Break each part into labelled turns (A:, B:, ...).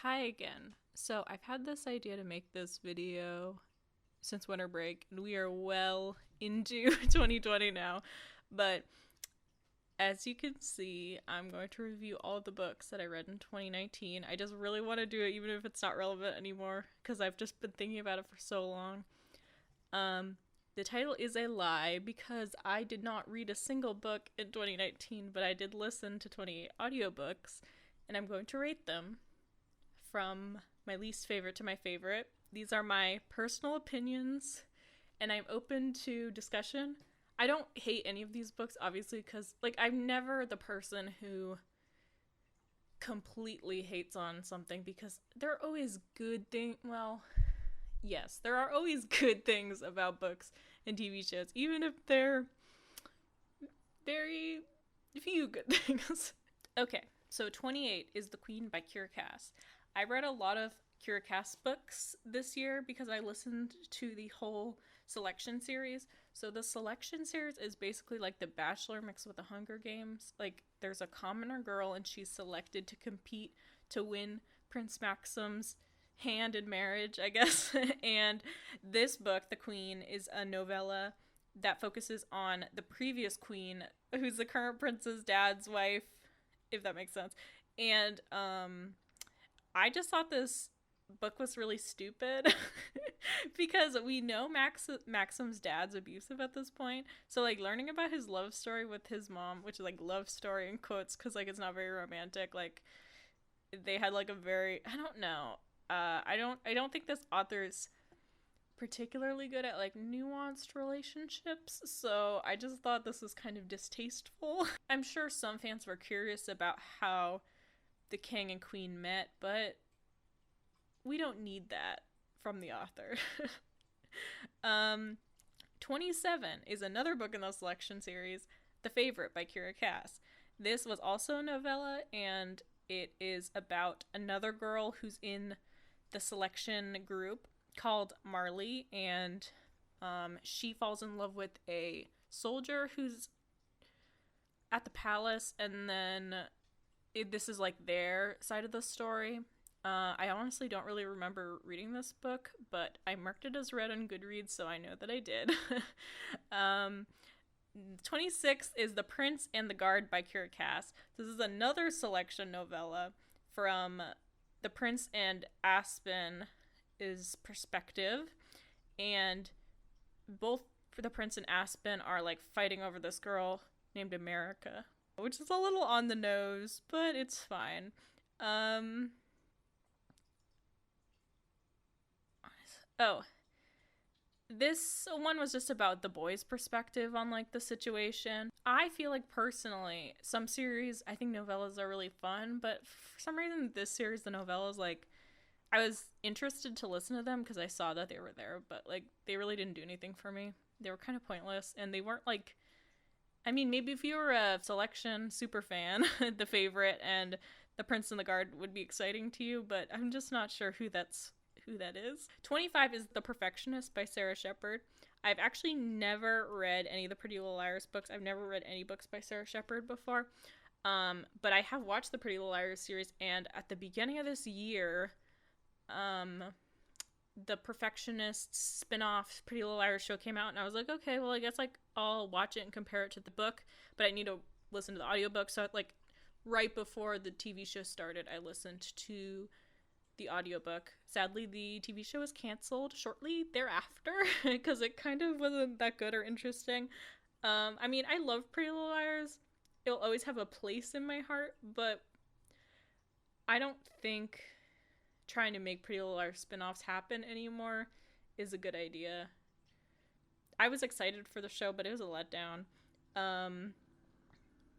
A: Hi again. So I've had this idea to make this video since winter break, and we are well into 2020 now. But as you can see, I'm going to review all of the books that I read in 2019. I just really want to do it even if it's not relevant anymore because I've just been thinking about it for so long. Um, the title is a lie because I did not read a single book in 2019, but I did listen to 28 audiobooks, and I'm going to rate them from my least favorite to my favorite. These are my personal opinions, and I'm open to discussion. I don't hate any of these books, obviously, because, I'm never the person who completely hates on something because there are always good things. Well, yes, there are always good things about books and TV shows, even if they're very few good things. Okay, so 28 is The Queen by Kiera Cass. I read a lot of Kiera Cass books this year because I listened to the whole selection series. So the selection series is basically like The Bachelor mixed with the Hunger Games. Like, there's a commoner girl and she's selected to compete to win Prince Maxim's hand in marriage, I guess. And this book, The Queen, is a novella that focuses on the previous queen, who's the current prince's dad's wife, if that makes sense. And I just thought this book was really stupid because we know Maxim's dad's abusive at this point. So learning about his love story with his mom, which is love story in quotes because it's not very romantic. They had a very, I don't know. I don't think this author's particularly good at nuanced relationships, so I just thought this was kind of distasteful. I'm sure some fans were curious about how the king and queen met, but we don't need that from the author. 27 is another book in the selection series, The Favorite by Kiera Cass. This was also a novella, and it is about another girl who's in the selection group called Marley, and she falls in love with a soldier who's at the palace, and then this is their side of the story. I honestly don't really remember reading this book, but I marked it as read on Goodreads, so I know that I did. 26 is The Prince and the Guard by Kiera Cass. This is another selection novella from the Prince and Aspen's perspective, and both for the Prince and Aspen are fighting over this girl named America, which is a little on the nose, but it's fine. This one was just about the boys' perspective on the situation. I feel personally, some series, I think novellas are really fun, but for some reason this series, the novellas, I was interested to listen to them because I saw that they were there, but they really didn't do anything for me. They were kind of pointless, and they weren't I mean, maybe if you were a selection super fan, The Favorite and The Prince and the Guard would be exciting to you, but I'm just not sure who that is. 25 is The Perfectionist by Sarah Shepard. I've actually never read any of the Pretty Little Liars books. I've never read any books by Sarah Shepard before. But I have watched the Pretty Little Liars series, and at the beginning of this year, the Perfectionist spin-off Pretty Little Liars show came out, and I was like, okay, well, I guess I'll watch it and compare it to the book, but I need to listen to the audiobook. So right before the TV show started, I listened to the audiobook. Sadly, the TV show was canceled shortly thereafter because it kind of wasn't that good or interesting. I mean, I love Pretty Little Liars. It'll always have a place in my heart, but I don't think trying to make Pretty Little Liars spin-offs happen anymore is a good idea. I was excited for the show, but it was a letdown.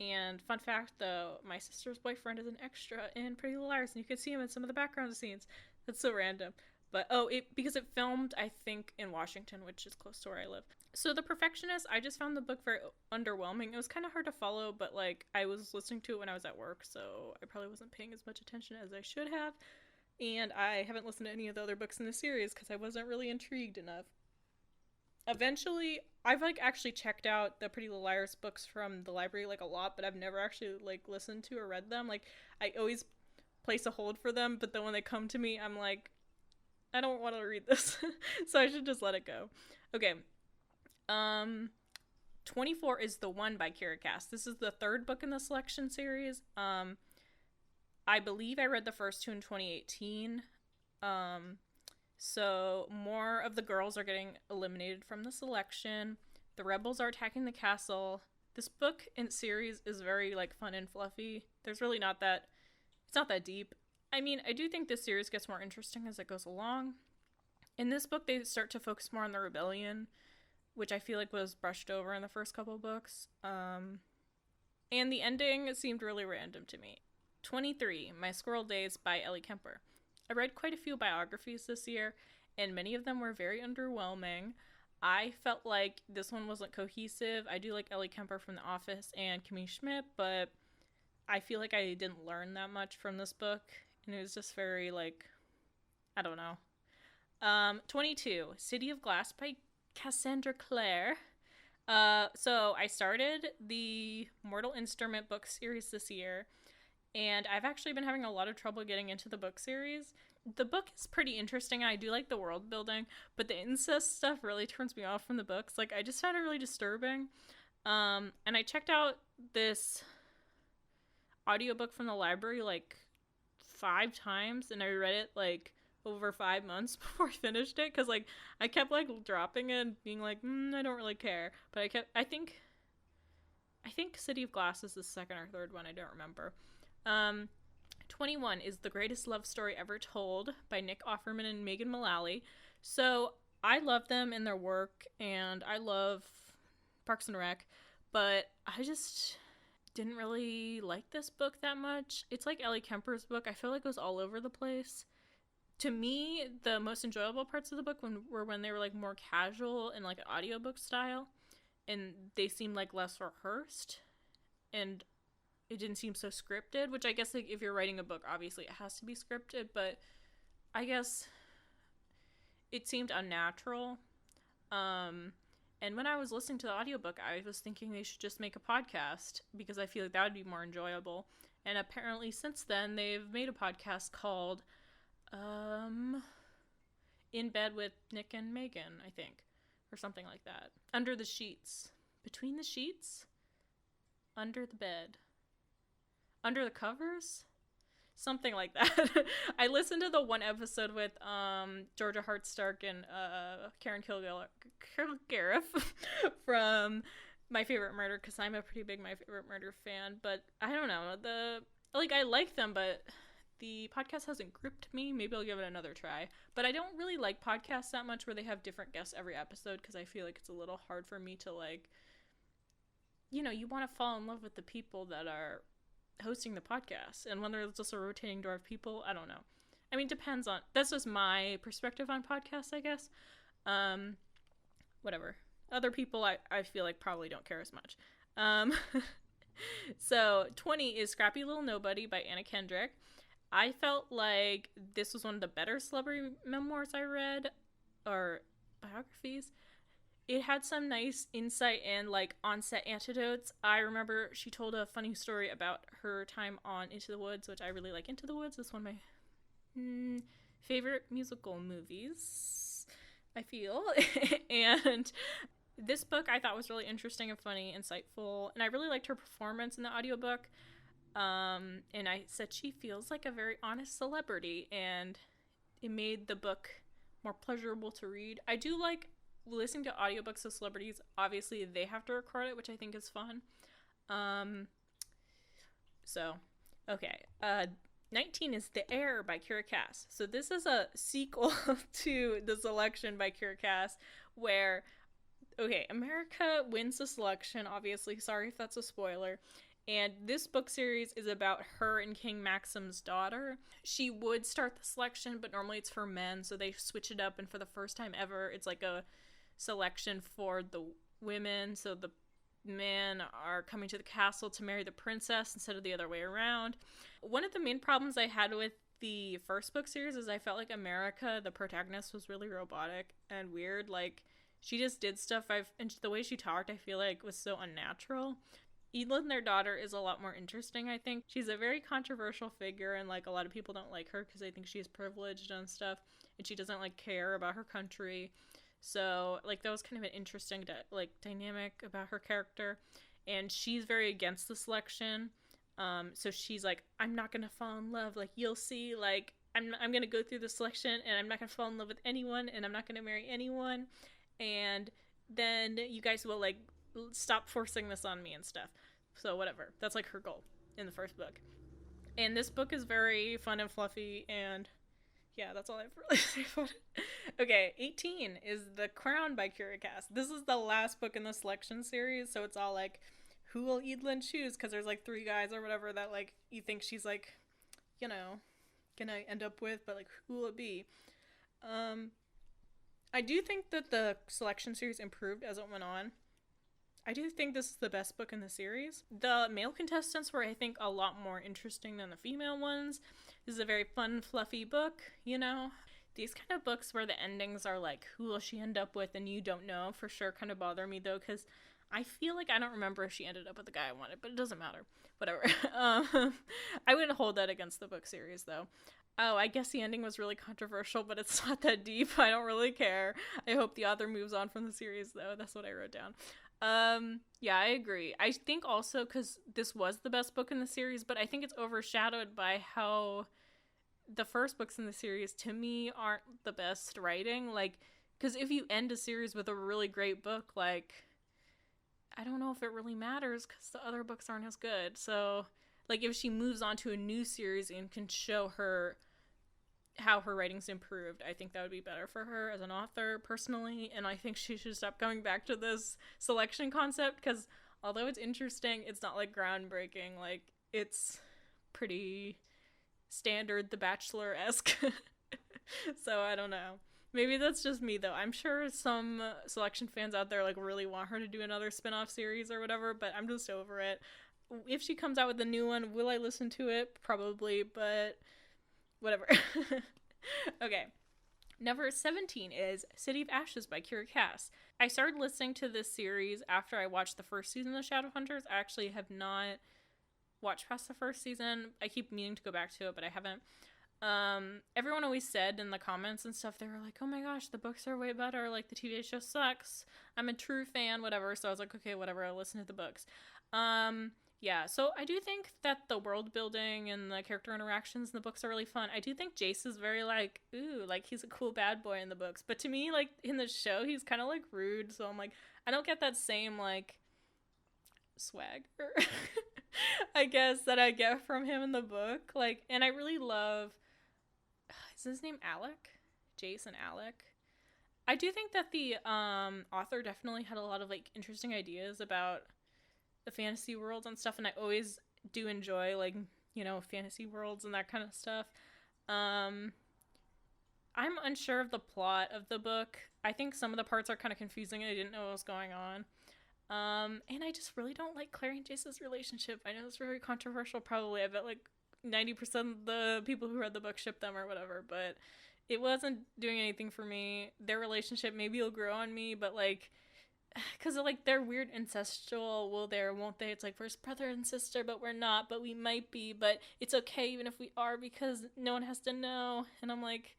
A: And fun fact, though, my sister's boyfriend is an extra in Pretty Little Liars, and you can see him in some of the background scenes. That's so random. But, because it filmed, I think, in Washington, which is close to where I live. So The Perfectionist, I just found the book very underwhelming. It was kind of hard to follow, but, I was listening to it when I was at work, so I probably wasn't paying as much attention as I should have. And I haven't listened to any of the other books in the series because I wasn't really intrigued enough. Eventually, I've actually checked out the Pretty Little Liars books from the library a lot, but I've never actually listened to or read them. I always place a hold for them, but then when they come to me, I'm like, I don't want to read this. So I should just let it go. Okay. 24 is The One by Kira Cass. This is the third book in the selection series. I believe I read the first two in 2018. So more of the girls are getting eliminated from the selection. The rebels are attacking the castle. This book and series is very, like, fun and fluffy. There's really not that... It's not that deep. I mean, I do think this series gets more interesting as it goes along. In this book, they start to focus more on the rebellion, which I feel like was brushed over in the first couple books. And the ending seemed really random to me. 23, My Squirrel Days by Ellie Kemper. I read quite a few biographies this year, and many of them were very underwhelming. I felt like this one wasn't cohesive. I do like Ellie Kemper from The Office and Kimmy Schmidt, but I feel like I didn't learn that much from this book, and it was just very, like, I don't know. 22, City of Glass by Cassandra Clare. So I started the Mortal Instrument book series this year, and I've actually been having a lot of trouble getting into the book series. The book is pretty interesting, and I do like the world building, but the incest stuff really turns me off from the books. Like, I just found it really disturbing. And I checked out this audiobook from the library like 5 times, and I read it like over 5 months before I finished it, because like I kept like dropping it and being like, I don't really care. But I think City of Glass is the second or third one, I don't remember. 21 is The Greatest Love Story Ever Told by Nick Offerman and Megan Mullally. So I love them and their work, and I love Parks and Rec, but I just didn't really like this book that much. It's like Ellie Kemper's book. I feel like it was all over the place. To me, the most enjoyable parts of the book were when they were like more casual and like an audiobook style, and they seemed like less rehearsed, and it didn't seem so scripted, which I guess like if you're writing a book, obviously it has to be scripted, but I guess it seemed unnatural. And when I was listening to the audiobook, I was thinking they should just make a podcast, because I feel like that would be more enjoyable. And apparently since then, they've made a podcast called In Bed with Nick and Megan, I think, or something like that. Under the Sheets. Between the Sheets? Under the Bed. Under the Covers? Something like that. I listened to the one episode with Georgia Hartstark and Karen Kilgariff from My Favorite Murder, because I'm a pretty big My Favorite Murder fan. But I don't know. I like them, but the podcast hasn't gripped me. Maybe I'll give it another try. But I don't really like podcasts that much where they have different guests every episode, because I feel like it's a little hard for me to, like, you know, you want to fall in love with the people that are hosting the podcast, and when there's just a rotating door of people, I don't know. I mean, depends on, that's just my perspective on podcasts, I guess. Whatever. Other people, I feel like probably don't care as much. So 20 is Scrappy Little Nobody by Anna Kendrick. I felt like this was one of the better celebrity memoirs I read, or biographies. It had some nice insight and, like, on-set anecdotes. I remember she told a funny story about her time on Into the Woods, which I really like. Into the Woods is one of my favorite musical movies, I feel. And this book I thought was really interesting and funny, insightful, and I really liked her performance in the audiobook. And I said she feels like a very honest celebrity, and it made the book more pleasurable to read. I do like listening to audiobooks of celebrities. Obviously they have to record it, which I think is fun. So okay, 19 is The Heir by Kira Cass. So this is a sequel to The Selection by Kira Cass, where, okay, America wins the selection, obviously, sorry if that's a spoiler, and this book series is about her and King Maxim's daughter. She would start the selection, but normally it's for men, so they switch it up, and for the first time ever, it's like a selection for the women, so the men are coming to the castle to marry the princess instead of the other way around. One of the main problems I had with the first book series is I felt like America, the protagonist, was really robotic and weird. Like, she just did stuff and the way she talked, I feel like, was so unnatural. Edelyn, their daughter, is a lot more interesting, I think. She's a very controversial figure, and, like, a lot of people don't like her because they think she's privileged and stuff, and she doesn't, like, care about her country. So, like, that was kind of an interesting, dynamic about her character. And she's very against the selection. So she's like, I'm not gonna fall in love. Like, you'll see, like, I'm gonna go through the selection, and I'm not gonna fall in love with anyone, and I'm not gonna marry anyone. And then you guys will, like, stop forcing this on me and stuff. So whatever. That's, like, her goal in the first book. And this book is very fun and fluffy, and yeah, that's all I have to really say about it. Okay, 18 is The Crown by Curacas. This is the last book in the selection series, so it's all like, who will Edelyn choose? Because there's, like, 3 guys or whatever that, like, you think she's, like, you know, gonna end up with, but, like, who will it be? I do think that the selection series improved as it went on. I do think this is the best book in the series. The male contestants were, I think, a lot more interesting than the female ones. This is a very fun, fluffy book, you know? These kind of books where the endings are like, who will she end up with, and you don't know for sure, kind of bother me, though, because I feel like I don't remember if she ended up with the guy I wanted, but it doesn't matter. Whatever. I wouldn't hold that against the book series, though. Oh, I guess the ending was really controversial, but it's not that deep. I don't really care. I hope the author moves on from the series, though. That's what I wrote down. Yeah, I agree. I think also because this was the best book in the series, but I think it's overshadowed by how the first books in the series, to me, aren't the best writing. Like, because if you end a series with a really great book, like, I don't know if it really matters because the other books aren't as good. So, like, if she moves on to a new series and can show her how her writing's improved, I think that would be better for her as an author, personally. And I think she should stop going back to this selection concept, because although it's interesting, it's not, like, groundbreaking. Like, it's pretty standard The Bachelor-esque. So I don't know. Maybe that's just me, though. I'm sure some selection fans out there, like, really want her to do another spin-off series or whatever, but I'm just over it. If she comes out with a new one, will I listen to it? Probably, but whatever. Okay. Number 17 is City of Ashes by Kira Cass. I started listening to this series after I watched the first season of Shadowhunters. I actually have not watched past the first season. I keep meaning to go back to it, but I haven't. Everyone always said in the comments and stuff, they were like, oh my gosh, the books are way better, like, the TV show sucks, I'm a true fan, whatever. So I was like, okay, whatever, I'll listen to the books. Yeah, so I do think that the world building and the character interactions in the books are really fun. I do think Jace is very, like, ooh, like, he's a cool bad boy in the books, but to me, like, in the show, he's kind of, like, rude, so I'm like, I don't get that same, like, swagger, I guess, that I get from him in the book. Like, and I really love, is his name Alec? Jace and Alec? I do think that the author definitely had a lot of, like, interesting ideas about the fantasy worlds and stuff, and I always do enjoy, like, you know, fantasy worlds and that kind of stuff. I'm unsure of the plot of the book. I think some of the parts are kind of confusing and I didn't know what was going on. And I just really don't like Claire and Jace's relationship. I know it's very controversial, probably. I bet, like, 90% of the people who read the book ship them or whatever, but it wasn't doing anything for me. Their relationship, maybe it'll grow on me, but, like, because, like, they're weird incestual, will there, won't they? It's like, we're brother and sister, but we're not, but we might be, but it's okay even if we are, because no one has to know. And I'm like,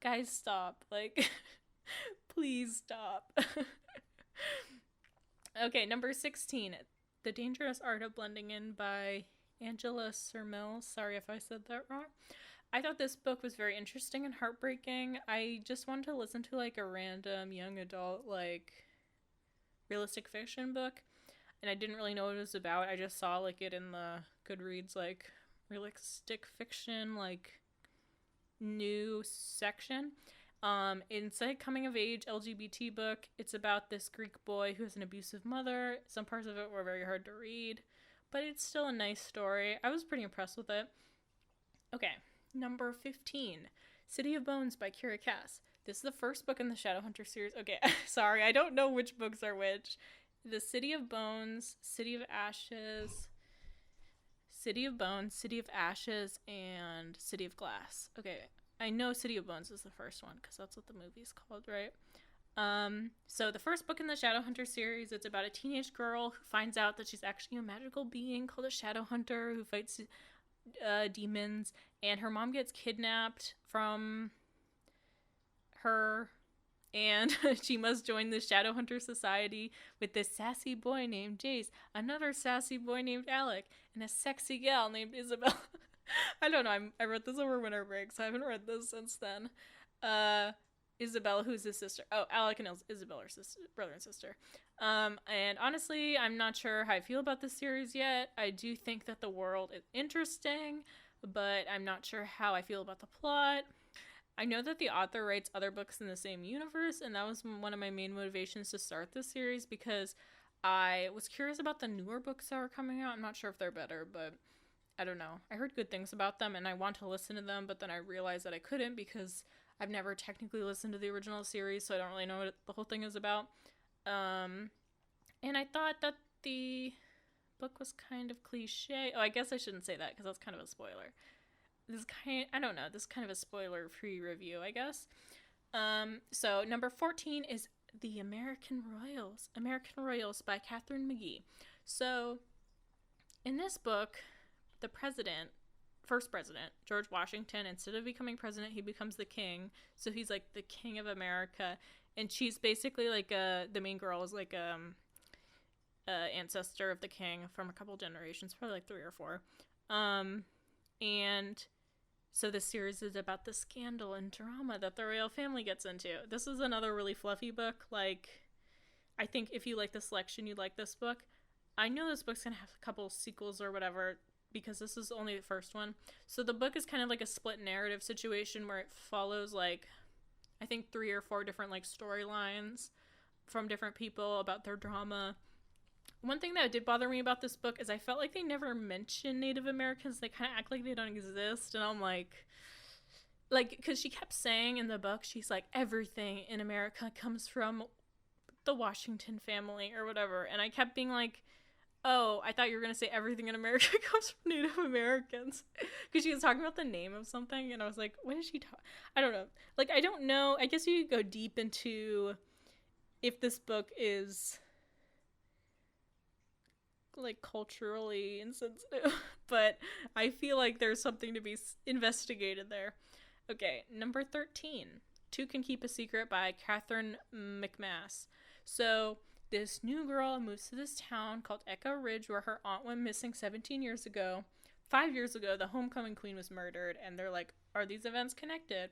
A: guys, stop. Like, please stop. Okay, number 16, The Dangerous Art of Blending In by Angela Sermel. Sorry if I said that wrong. I thought this book was very interesting and heartbreaking. I just wanted to listen to, like, a random young adult, like, realistic fiction book, and I didn't really know what it was about. I just saw, like, it in the Goodreads, like, realistic fiction, like, new section. It's a coming of age LGBT book. It's about this Greek boy who has an abusive mother. Some parts of it were very hard to read, but it's still a nice story. I was pretty impressed with it. Okay, number 15, City of Bones by Kira Cass. This is the first book in the Shadowhunter series. Okay, sorry, I don't know which books are which. The City of Bones, City of Ashes, City of Bones, City of Ashes, and City of Glass. Okay, I know City of Bones is the first one, because that's what the movie's called, right? So the first book in the Shadowhunter series, it's about a teenage girl who finds out that she's actually a magical being called a Shadowhunter who fights demons, and her mom gets kidnapped from her, and she must join the Shadowhunter Society with this sassy boy named Jace, another sassy boy named Alec, and a sexy gal named Isabel. I don't know, I read this over winter break, so I haven't read this since then. Isabel, who's his sister. Oh, Alec and Isabel are brother and sister. And honestly, I'm not sure how I feel about this series yet. I do think that the world is interesting, but I'm not sure how I feel about the plot. I know that the author writes other books in the same universe, and that was one of my main motivations to start this series, because I was curious about the newer books that were coming out. I'm not sure if they're better, but I don't know. I heard good things about them, and I want to listen to them, but then I realized that I couldn't because I've never technically listened to the original series, so I don't really know what the whole thing is about. And I thought that the book was kind of cliche. Oh, I guess I shouldn't say that because that's kind of a spoiler. This is kind of a spoiler-free review, I guess. So number 14 is The American Royals by Catherine McGee. So in this book, the first president, George Washington, instead of becoming president, he becomes the king. So he's like the king of America, and she's basically like the main girl is like ancestor of the king from a couple generations, probably like 3 or 4. And so this series is about the scandal and drama that the royal family gets into. This is another really fluffy book. Like, I think if you like the selection, you'd like this book. I know this book's gonna have a couple sequels or whatever, because this is only the first one. So the book is kind of like a split narrative situation where it follows like, I think 3 or 4 different like storylines from different people about their drama. One thing that did bother me about this book is I felt like they never mention Native Americans. They kind of act like they don't exist, and I'm like, because she kept saying in the book, she's like, everything in America comes from the Washington family or whatever, and I kept being like, oh, I thought you were going to say everything in America comes from Native Americans, because she was talking about the name of something, and I was like, what is she talking? I don't know. Like, I don't know. I guess you could go deep into if this book is like culturally insensitive, but I feel like there's something to be investigated there. Okay, number 13, Two Can Keep a Secret by Catherine McMass. So this new girl moves to this town called Echo Ridge, where her aunt went missing 17 years ago. 5 years ago, the homecoming queen was murdered, and they're like, are these events connected?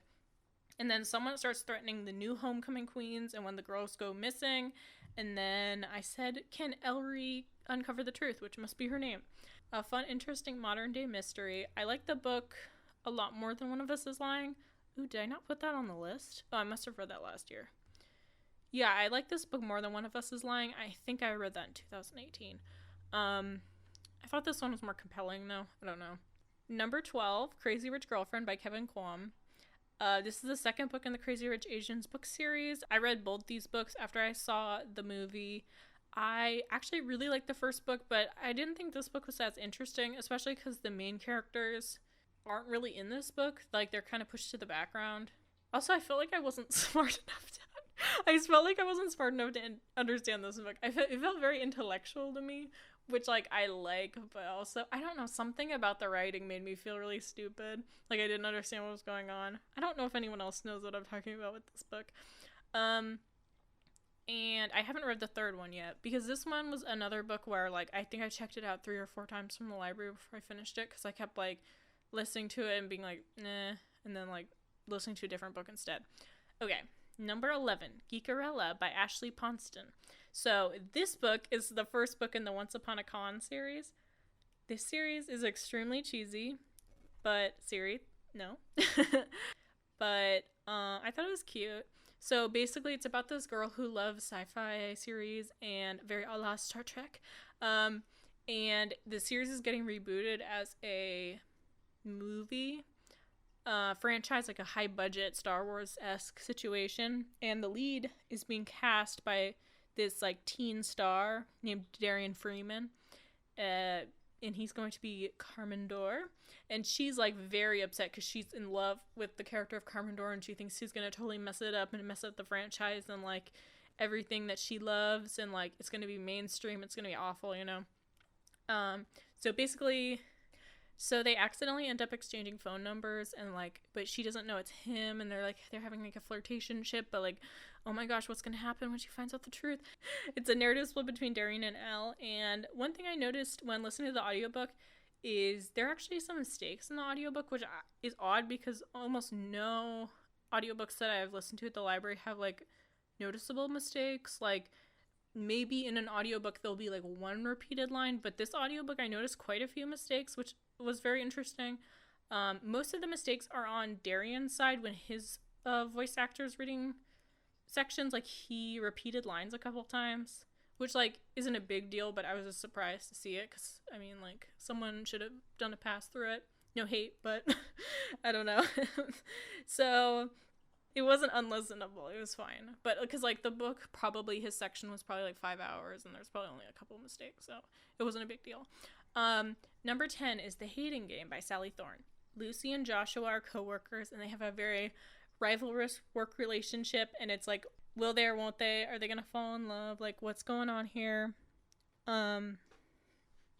A: And then someone starts threatening the new homecoming queens, and when the girls go missing, and then I said, can Ellery uncover the truth, which must be her name. A fun, interesting modern day mystery. I like the book a lot more than One of Us is Lying. Ooh, did I not put that on the list? Oh, I must have read that last year. Yeah, I like this book more than One of Us is Lying. I think I read that in 2018. I thought this one was more compelling, though. I don't know. Number 12, Crazy Rich Girlfriend by Kevin Kwan. This is the second book in the Crazy Rich Asians book series. I read both these books after I saw the movie. I actually really liked the first book, but I didn't think this book was as interesting, especially because the main characters aren't really in this book. Like, they're kind of pushed to the background. Also, I felt like I wasn't smart enough to... I just felt like I wasn't smart enough to understand this book. It felt very intellectual to me, which, like, I like, but also, I don't know, something about the writing made me feel really stupid. Like, I didn't understand what was going on. I don't know if anyone else knows what I'm talking about with this book. And I haven't read the third one yet, because this one was another book where, like, I think I checked it out 3 or 4 times from the library before I finished it, because I kept, like, listening to it and being like, nah, and then, like, listening to a different book instead. Okay, number 11, Geekerella by Ashley Ponston. So this book is the first book in the Once Upon a Con series. This series is extremely cheesy, but no. But I thought it was cute. So basically it's about this girl who loves sci-fi series and very a la Star Trek. And the series is getting rebooted as a movie franchise, like a high budget Star Wars-esque situation. And the lead is being cast by this like teen star named Darian Freeman. and he's going to be Carmendor. And she's like very upset because she's in love with the character of Carmendor, and she thinks he's gonna totally mess it up and mess up the franchise and like everything that she loves, and like it's gonna be mainstream. It's gonna be awful, you know. So basically, so they accidentally end up exchanging phone numbers, and like, but she doesn't know it's him, and they're having like a flirtationship, but like, oh my gosh, what's gonna happen when she finds out the truth? It's a narrative split between Darian and Elle, and one thing I noticed when listening to the audiobook is there are actually some mistakes in the audiobook, which is odd because almost no audiobooks that I've listened to at the library have like noticeable mistakes. Like maybe in an audiobook there'll be like one repeated line, but this audiobook I noticed quite a few mistakes, which was very interesting. Most of the mistakes are on Darian's side when his voice actor's reading sections. Like he repeated lines a couple times, which like isn't a big deal, but I was just surprised to see it because I mean like someone should have done a pass through it. No hate, but I don't know. So it wasn't unlistenable. It was fine. But because like the book, probably his section was probably like 5 hours and there's probably only a couple of mistakes, so it wasn't a big deal. Number 10 is The Hating Game by Sally Thorne. Lucy and Joshua are co-workers, and they have a very rivalrous work relationship, and it's like, will they or won't they? Are they gonna fall in love? Like, what's going on here?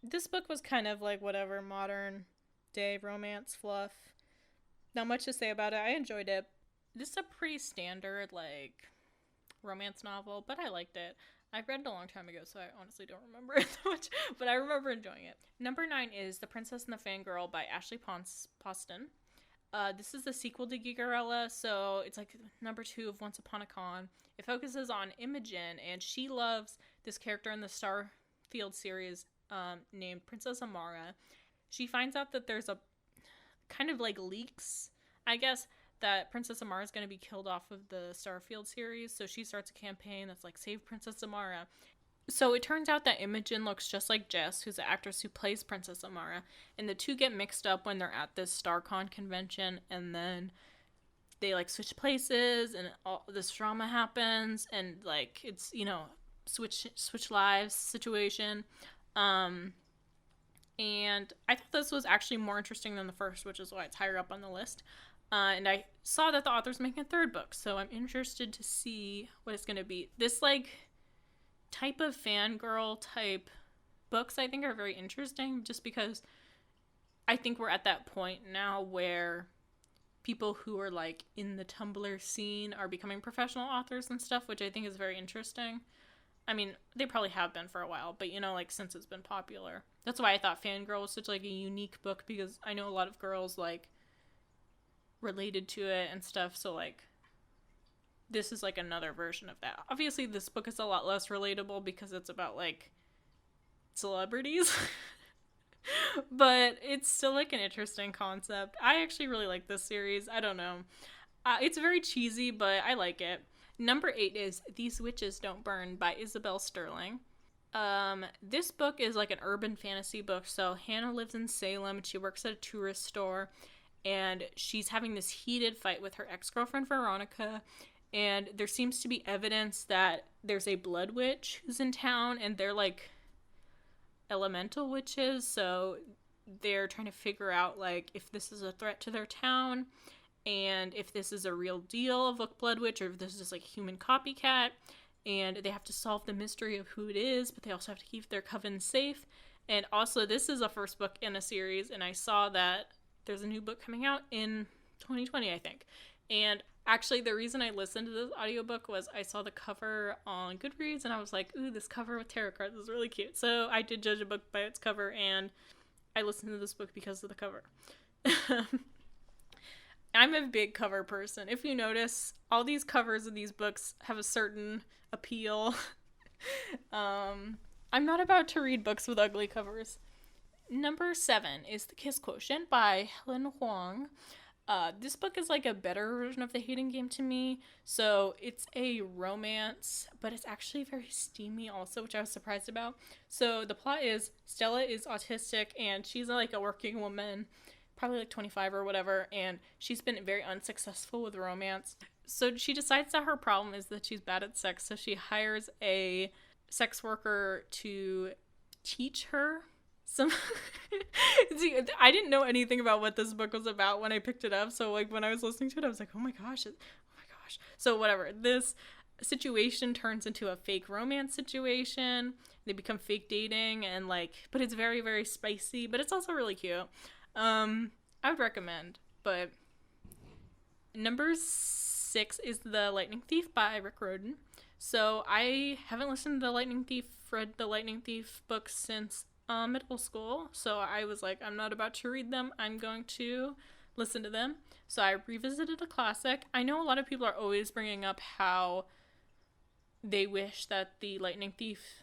A: This book was kind of like whatever, modern day romance fluff. Not much to say about it. I enjoyed it. This is a pretty standard like romance novel, but I liked it. I read it a long time ago, so I honestly don't remember it that much, but I remember enjoying it. Number 9 is The Princess and the Fangirl by Ashley Poston. This is the sequel to Geekerella, so it's like number 2 of Once Upon a Con. It focuses on Imogen, and she loves this character in the Starfield series named Princess Amara. She finds out that there's a kind of like leaks, I guess, that Princess Amara is going to be killed off of the Starfield series, so she starts a campaign that's like, save Princess Amara. So it turns out that Imogen looks just like Jess, who's the actress who plays Princess Amara, and the two get mixed up when they're at this StarCon convention, and then they like switch places, and all this drama happens, and like it's, you know, switch lives situation. And I thought this was actually more interesting than the first, which is why it's higher up on the list. And I saw that the author's making a third book, so I'm interested to see what it's going to be. This, like, type of fangirl type books I think are very interesting, just because I think we're at that point now where people who are, like, in the Tumblr scene are becoming professional authors and stuff, which I think is very interesting. I mean, they probably have been for a while, but, you know, like, since it's been popular. That's why I thought Fangirl was such, like, a unique book, because I know a lot of girls, like, related to it and stuff, so like this is like another version of that. Obviously this book is a lot less relatable because it's about like celebrities but it's still like an interesting concept. I actually really like this series. I don't know, it's very cheesy, but I like it. Number 8 is These Witches Don't Burn by Isabel Sterling. This book is like an urban fantasy book. So Hannah lives in Salem and she works at a tourist store, and she's having this heated fight with her ex-girlfriend Veronica, and there seems to be evidence that there's a blood witch who's in town, and they're like elemental witches, so they're trying to figure out like if this is a threat to their town, and if this is a real deal of a blood witch, or if this is just like a human copycat, and they have to solve the mystery of who it is, but they also have to keep their coven safe. And also this is a first book in a series, and I saw that there's a new book coming out in 2020, I think. And actually, the reason I listened to this audiobook was I saw the cover on Goodreads, and I was like, ooh, this cover with tarot cards is really cute. So I did judge a book by its cover, and I listened to this book because of the cover. I'm a big cover person. If you notice, all these covers of these books have a certain appeal. I'm not about to read books with ugly covers. Number 7 is The Kiss Quotient by Helen Huang. This book is like a better version of The Hating Game to me. So it's a romance, but it's actually very steamy also, which I was surprised about. So the plot is Stella is autistic, and she's like a working woman, probably like 25 or whatever, and she's been very unsuccessful with romance. So she decides that her problem is that she's bad at sex, so she hires a sex worker to teach her some See, I didn't know anything about what this book was about when I picked it up, so like when I was listening to it I was like, oh my gosh. So whatever, this situation turns into a fake romance situation. They become fake dating, and like, but it's very, very spicy, but it's also really cute. I would recommend. But number 6 is The Lightning Thief by Rick Riordan. So I haven't listened to read the Lightning Thief books since middle school. So I was like, I'm not about to read them. I'm going to listen to them. So I revisited a classic. I know a lot of people are always bringing up how they wish that the Lightning Thief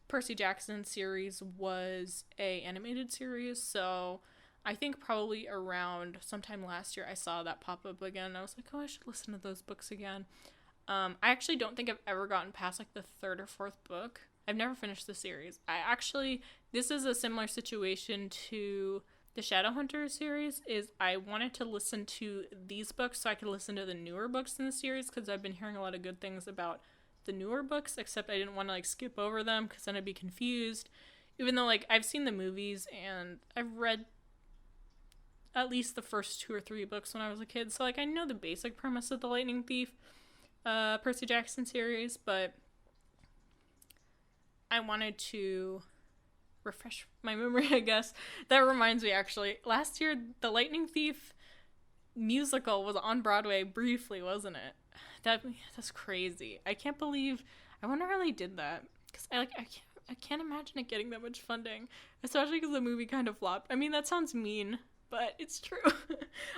A: Percy Jackson series was a animated series. So I think probably around sometime last year I saw that pop up again. I was like, oh, I should listen to those books again. I actually don't think I've ever gotten past like the 3rd or 4th book. I've never finished the series. This is a similar situation to the Shadowhunters series. Is I wanted to listen to these books so I could listen to the newer books in the series, because I've been hearing a lot of good things about the newer books, except I didn't want to like skip over them because then I'd be confused. Even though like I've seen the movies and I've read at least the first 2 or 3 books when I was a kid, so like I know the basic premise of the Lightning Thief Percy Jackson series, but I wanted to refresh my memory, I guess. That reminds me, actually, last year the Lightning Thief musical was on Broadway briefly, wasn't it? That's crazy. I can't believe, I wonder how they did that, because I can't imagine it getting that much funding, especially because the movie kind of flopped. I mean, that sounds mean, but it's true.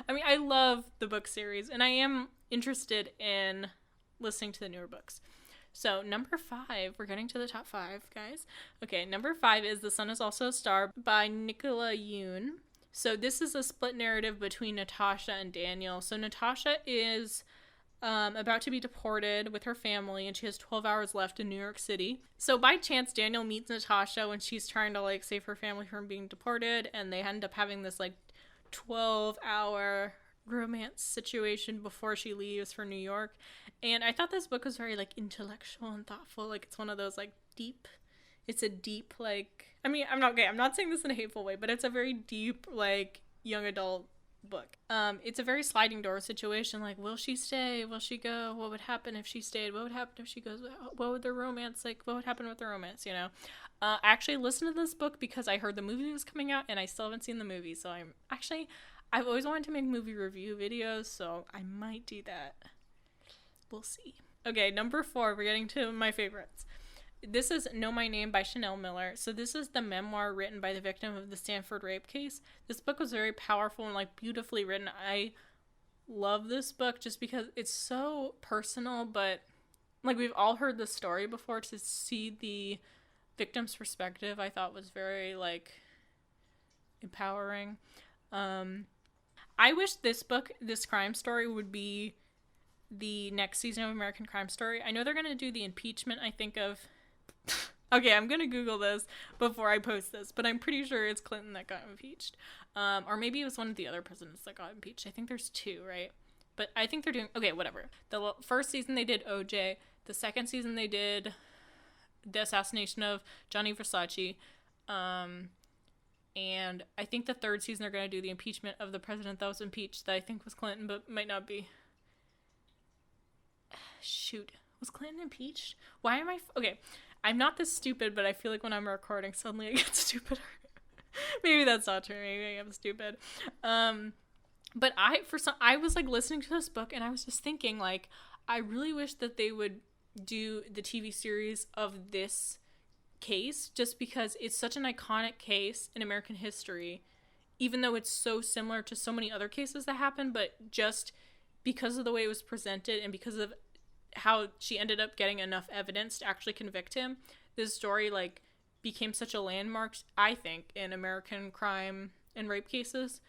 A: I mean, I love the book series, and I am interested in listening to the newer books. So number 5, we're getting to the top 5, guys. Okay, number 5 is The Sun Is Also a Star by Nicola Yoon. So this is a split narrative between Natasha and Daniel. So Natasha is about to be deported with her family, and she has 12 hours left in New York City. So by chance, Daniel meets Natasha when she's trying to like save her family from being deported, and they end up having this like 12-hour romance situation before she leaves for New York. And I thought this book was very like intellectual and thoughtful. Like it's one of those like deep, it's a deep like, I mean, I'm not saying this in a hateful way, but it's a very deep like young adult book. It's a very sliding door situation. Like, will she stay? Will she go? What would happen if she stayed? What would happen if she goes? What would the romance, like, what would happen with the romance, you know? I actually listened to this book because I heard the movie was coming out and I still haven't seen the movie. So I've always wanted to make movie review videos, so I might do that. We'll see. Okay, number 4, we're getting to my favorites. This is Know My Name by Chanel Miller. So this is the memoir written by the victim of the Stanford rape case. This book was very powerful and like beautifully written. I love this book just because it's so personal, but like we've all heard the story before. To see the victim's perspective, I thought was very like empowering. I wish this crime story would be the next season of American Crime Story. I know they're going to do the impeachment, I think, of... Okay, I'm going to Google this before I post this, but I'm pretty sure it's Clinton that got impeached. Or maybe it was one of the other presidents that got impeached. I think there's 2, right? But I think they're doing... Okay, whatever. The first season they did OJ. The second season they did the assassination of Gianni Versace. And I think the third season they're going to do the impeachment of the president that was impeached, that I think was Clinton, but might not be. Shoot. Was Clinton impeached? Why am I... Okay, I'm not this stupid, but I feel like when I'm recording, suddenly I get stupider. Maybe that's not true. Maybe I'm stupid. But I was like listening to this book and I was just thinking like, I really wish that they would do the TV series of this case, just because it's such an iconic case in American history, even though it's so similar to so many other cases that happened, but just because of the way it was presented and because of how she ended up getting enough evidence to actually convict him, this story like became such a landmark, I think, in American crime and rape cases.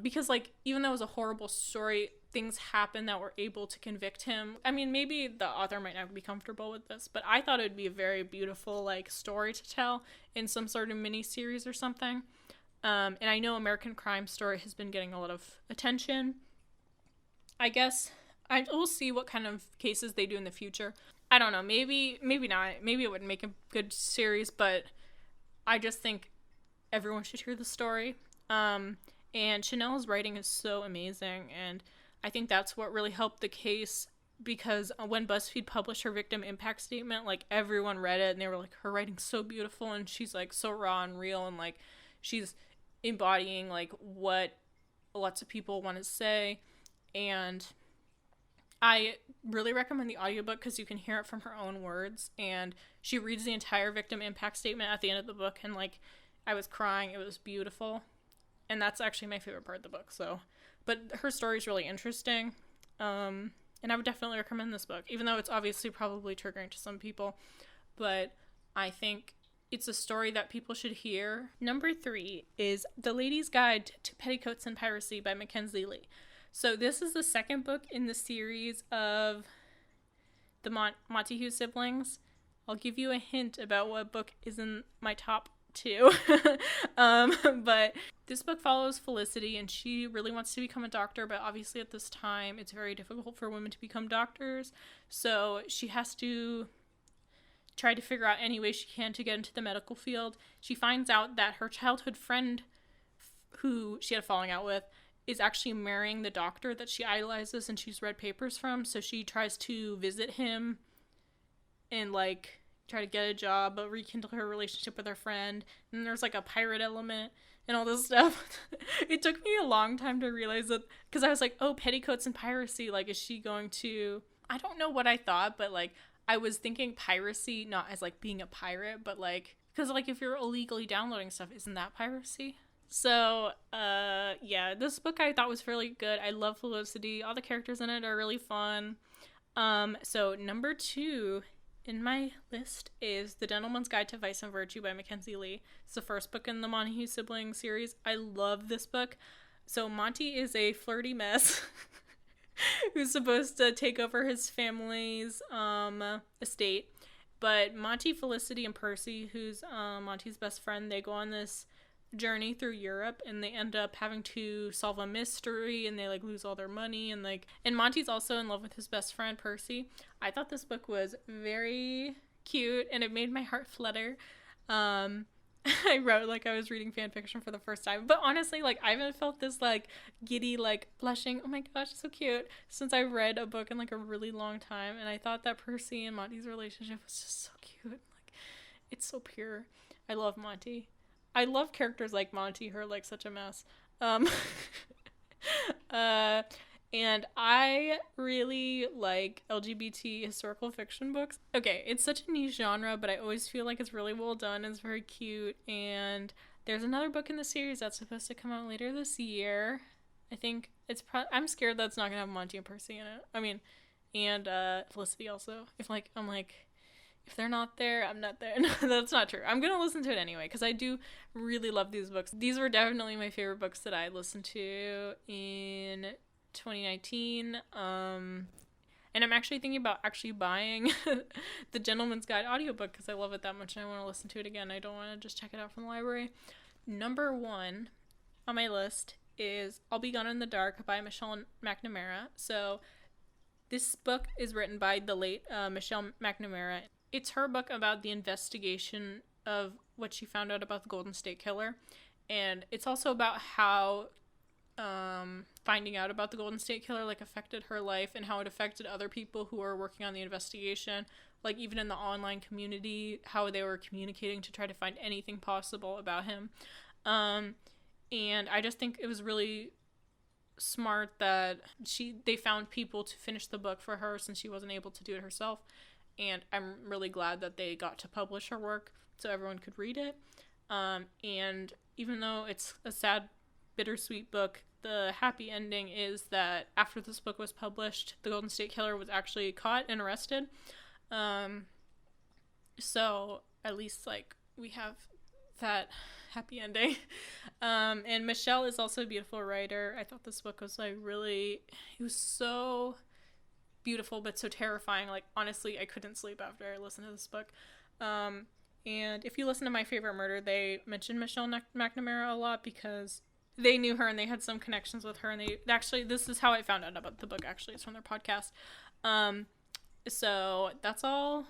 A: Because like, even though it was a horrible story, things happened that were able to convict him. I mean, maybe the author might not be comfortable with this, but I thought it would be a very beautiful like story to tell in some sort of mini series or something. And I know American Crime Story has been getting a lot of attention. I guess we'll see what kind of cases they do in the future. I don't know, maybe not. Maybe it wouldn't make a good series, but I just think everyone should hear the story. And Chanel's writing is so amazing, and I think that's what really helped the case, because when BuzzFeed published her victim impact statement, like, everyone read it and they were like, her writing's so beautiful, and she's like so raw and real, and like she's embodying like what lots of people want to say. And I really recommend the audiobook because you can hear it from her own words, and she reads the entire victim impact statement at the end of the book, and like, I was crying. It was beautiful. And that's actually my favorite part of the book. So, but her story is really interesting. And I would definitely recommend this book, even though it's obviously probably triggering to some people. But I think it's a story that people should hear. Number 3 is The Lady's Guide to Petticoats and Piracy by Mackenzie Lee. So this is the second book in the series of the Montague siblings. I'll give you a hint about what book is in my top 2. But this book follows Felicity, and she really wants to become a doctor, but obviously at this time it's very difficult for women to become doctors, so she has to try to figure out any way she can to get into the medical field. She finds out that her childhood friend, who she had a falling out with, is actually marrying the doctor that she idolizes and she's read papers from, so she tries to visit him and like try to get a job, but rekindle her relationship with her friend. And there's like a pirate element and all this stuff. It took me a long time to realize that, because I was like, oh, Petticoats and Piracy, like, is she going to, I don't know what I thought, but like, I was thinking piracy not as like being a pirate, but like, because like, if you're illegally downloading stuff, isn't that piracy? So yeah, this book I thought was really good. I love Felicity. All the characters in it are really fun. So number 2 in my list is The Gentleman's Guide to Vice and Virtue by Mackenzie Lee. It's the first book in the Montague siblings series. I love this book. So Monty is a flirty mess who's supposed to take over his family's estate. But Monty, Felicity, and Percy, who's Monty's best friend, they go on this journey through Europe, and they end up having to solve a mystery, and they like lose all their money, and like, and Monty's also in love with his best friend Percy. I thought this book was very cute, and it made my heart flutter. I wrote like I was reading fan fiction for the first time, but honestly, like, I haven't felt this like giddy, like blushing, oh my gosh, so cute, since I read a book in like a really long time. And I thought that Percy and Monty's relationship was just so cute. Like, it's so pure. I love Monty. I love characters like Monty, who are like such a mess. And I really like LGBT historical fiction books. Okay, it's such a niche genre, but I always feel like it's really well done. It's very cute. And there's another book in the series that's supposed to come out later this year. I think it's I'm scared that's not gonna have Monty and Percy in it. I mean, and Felicity also. If they're not there, I'm not there. No, that's not true. I'm going to listen to it anyway, because I do really love these books. These were definitely my favorite books that I listened to in 2019. And I'm actually thinking about actually buying the Gentleman's Guide audiobook, because I love it that much and I want to listen to it again. I don't want to just check it out from the library. Number 1 on my list is I'll Be Gone in the Dark by Michelle McNamara. So this book is written by the late Michelle McNamara. It's her book about the investigation of what she found out about the Golden State Killer. And it's also about how finding out about the Golden State Killer like affected her life, and how it affected other people who were working on the investigation. Like, even in the online community, how they were communicating to try to find anything possible about him. And I just think it was really smart that they found people to finish the book for her, since she wasn't able to do it herself. And I'm really glad that they got to publish her work so everyone could read it. And even though it's a sad, bittersweet book, the happy ending is that after this book was published, the Golden State Killer was actually caught and arrested. So at least like we have that happy ending. And Michelle is also a beautiful writer. I thought this book was like it was so beautiful but so terrifying. Like, honestly, I couldn't sleep after I listened to this book. And if you listen to My Favorite Murder, they mention Michelle McNamara a lot because they knew her and they had some connections with her, and they actually, this is how I found out about the book, actually. It's from their podcast. So that's all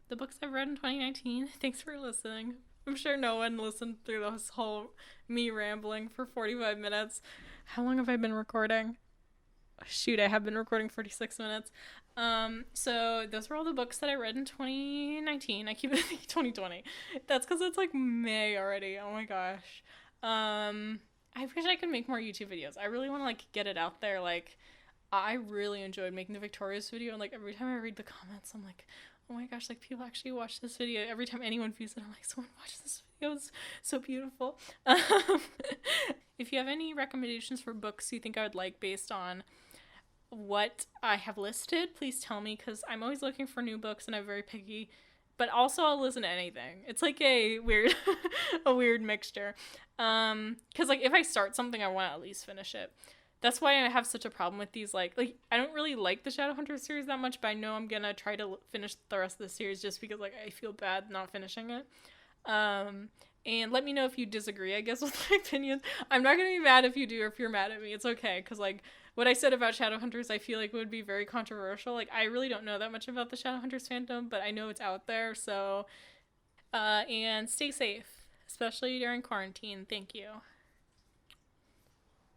A: the books I've read in 2019. Thanks for listening. I'm sure no one listened through this whole me rambling for 45 minutes. How long have I been recording? Shoot, I have been recording 46 minutes. So those were all the books that I read in 2019. I keep thinking 2020. That's because it's like May already. Oh my gosh. I wish I could make more YouTube videos. I really want to like get it out there. Like, I really enjoyed making the Victorious video, and like every time I read the comments, I'm like, oh my gosh, like people actually watch this video. Every time anyone views it, I'm like, someone watched this video. It's so beautiful. If you have any recommendations for books you think I would like based on what I have listed, please tell me, because I'm always looking for new books and I'm very picky. But also I'll listen to anything. It's like a weird a weird mixture. Because like if I start something, I want to at least finish it. That's why I have such a problem with these, like I don't really like the Shadowhunters series that much, but I know I'm gonna try to finish the rest of the series just because like I feel bad not finishing it. And let me know if you disagree, I guess, with my opinions. I'm not gonna be mad if you do or if you're mad at me. It's okay, because like what I said about Shadowhunters, I feel like would be very controversial. Like I really don't know that much about the Shadowhunters fandom, but I know it's out there. So, and stay safe, especially during quarantine. Thank you.